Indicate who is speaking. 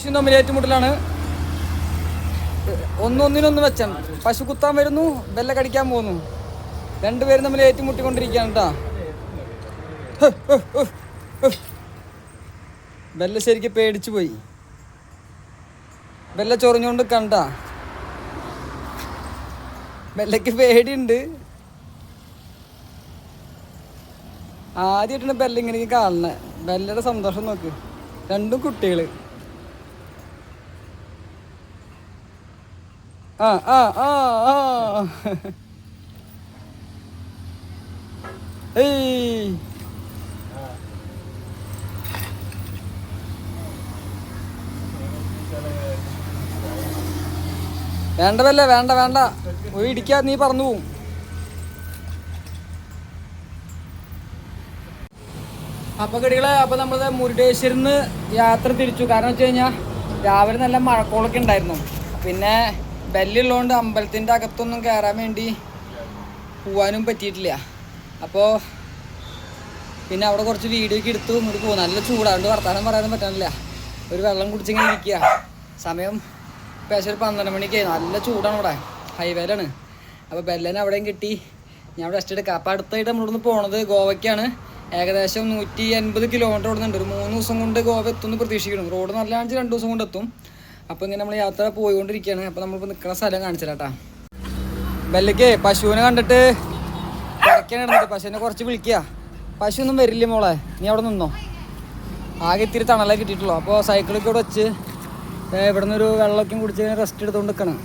Speaker 1: പശു തമ്മിൽ ഏറ്റുമുട്ടലാണ്. ഒന്നൊന്നിനൊന്ന് വെച്ചാണ്. പശു കുത്താൻ വരുന്നു, ബെല്ല കടിക്കാൻ പോകുന്നു. രണ്ടുപേരും തമ്മിൽ ഏറ്റുമുട്ടിക്കൊണ്ടിരിക്കുകയാണ് കേട്ടോ. ബെല്ല ശരിക്കും പേടിച്ചു പോയി. ബെല്ല ചൊറിഞ്ഞുകൊണ്ട് കണ്ട. ബെല്ലയ്ക്ക് പേടിയുണ്ട്. ആദ്യമായിട്ടാണ് ബെല്ല ഇങ്ങനെ കാണുന്നത്. ബെല്ലയുടെ സന്തോഷം നോക്ക്. രണ്ടും കുട്ടികള്. ആ ആ ആ ആ ഏയ് വേണ്ട ബെല്ല, വേണ്ട വേണ്ട, പോയി ഇടിക്കാ, നീ പറന്നു പോവും. അപ്പോൾ കടികളെ, അപ്പോൾ നമ്മൾ മുരുടേശ്വരിന്ന് യാത്ര തിരിച്ചു. കാരണം വെച്ച് കഴിഞ്ഞാൽ രാവിലെ നല്ല മഴക്കോളൊക്കെ ഉണ്ടായിരുന്നു. പിന്നെ ബെല്ലുള്ളതുകൊണ്ട് അമ്പലത്തിൻ്റെ അകത്തൊന്നും കയറാൻ വേണ്ടി പോവാനും പറ്റിയിട്ടില്ല. അപ്പോൾ പിന്നെ അവിടെ കുറച്ച് വീഡിയോ ഒക്കെ എടുത്തു ഇങ്ങോട്ട് പോകും. നല്ല ചൂടാണ്ട് വർത്താനം പറയാനും പറ്റാനില്ല. ഒരു വെള്ളം കുടിച്ചിങ്ങനെ ഇരിക്കുക. സമയം ഏകദേശം ഒരു 12 മണിക്കായി. നല്ല ചൂടാണ് ഇവിടെ, ഹൈവേയിലാണ്. അപ്പോൾ ബെല്ലനെ അവിടെയും കിട്ടി. ഞാൻ അവിടെ റെസ്റ്റ് എടുക്കാം. അപ്പോൾ അടുത്തായിട്ട് നമ്മളിവിടുന്ന് പോണത് ഗോവയ്ക്കാണ്. ഏകദേശം 180 കിലോമീറ്റർ ഓടുന്നുണ്ട്. ഒരു 3 ദിവസം കൊണ്ട് ഗോവ എത്തുമെന്ന് പ്രതീക്ഷിക്കണം. റോഡ് നല്ലതാണെന്ന് 2 ദിവസം കൊണ്ട് എത്തും. അപ്പോൾ ഇങ്ങനെ നമ്മൾ യാത്ര പോയിക്കൊണ്ടിരിക്കുകയാണ്. അപ്പോൾ നമ്മളിപ്പോൾ നിൽക്കുന്ന സ്ഥലം കാണിച്ചിട്ടാ. ബെല്ലയ്ക്ക് പശുവിനെ കണ്ടിട്ട് കുറയ്ക്കാൻ ഇടുന്നുണ്ട്. പശുവിനെ കുറച്ച് വിളിക്കുക. പശു ഒന്നും വരില്ല മോളെ, നീ അവിടെ നിന്നോ. ആകെ ഇത്തിരി തണലേ കിട്ടിയിട്ടുള്ളൂ. അപ്പോൾ സൈക്കിളൊക്കെ ഇവിടെ വെച്ച് ഇവിടെ നിന്നൊരു വെള്ളമൊക്കെ കുടിച്ച് റെസ്റ്റ് എടുത്തുകൊണ്ട് നിൽക്കണം.